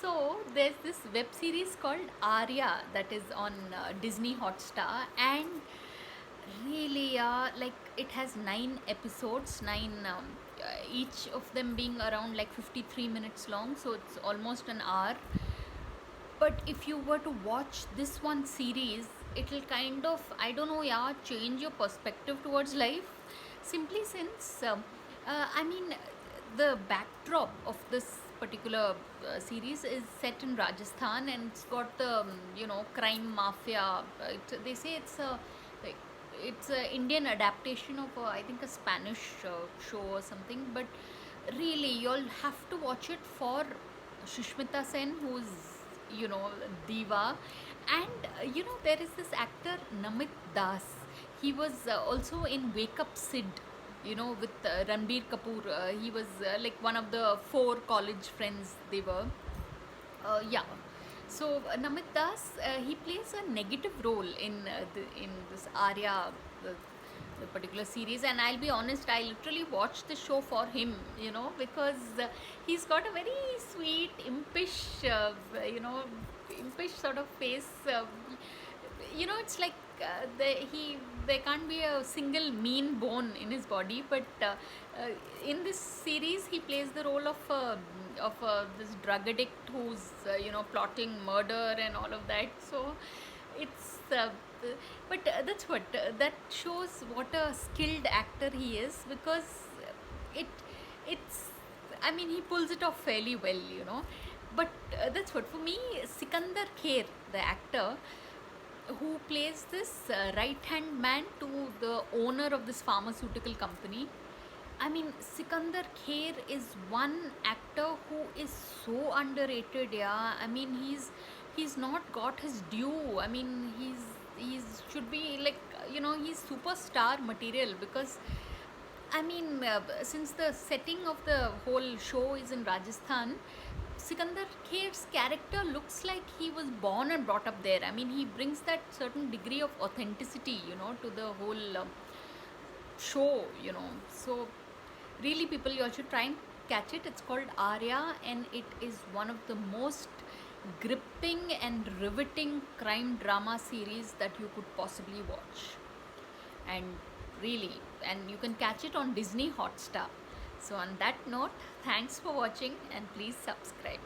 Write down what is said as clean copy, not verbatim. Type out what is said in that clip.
So there's this web series called Arya that is on Disney Hotstar, and really, like it has 9 episodes, each of them being around like 53 minutes long, so it's almost an hour. But if you were to watch this one series, it'll kind of, I don't know, yeah, change your perspective towards life. Simply since, I mean, the backdrop of this particular series is set in Rajasthan, and it's got the crime mafia. They say like, it's a Indian adaptation of I think a Spanish show or something. But really, you'll have to watch it for Shushmita Sen, who's diva. And there is this actor Namit Das. He was also in Wake Up Sid, with Ranbir Kapoor. He was like one of the four college friends they were. Yeah. So Namit Das, he plays a negative role in this Arya, the particular series. And I'll be honest, I literally watched the show for him, because he's got a very sweet, impish sort of face. It's like there can't be a single mean bone in his body, but in this series he plays the role of this drug addict who's plotting murder and all of that. So it's but that shows what a skilled actor he is, because it it's I mean, he pulls it off fairly well. But that's what, for me, Sikandar Kher, the actor who plays this right hand man to the owner of this pharmaceutical company. I mean, Sikandar Kher is one actor who is so underrated. Yeah, I mean, he's not got his due. I mean, he's should be like, he's superstar material, because I mean, since the setting of the whole show is in Rajasthan, Sikandar Kher's character looks like he was born and brought up there. I mean, he brings that certain degree of authenticity, to the whole show. So, really, people, you all should try and catch it. It's called Arya, and it is one of the most gripping and riveting crime drama series that you could possibly watch. And really, and you can catch it on Disney Hotstar. So on that note, thanks for watching, and please subscribe.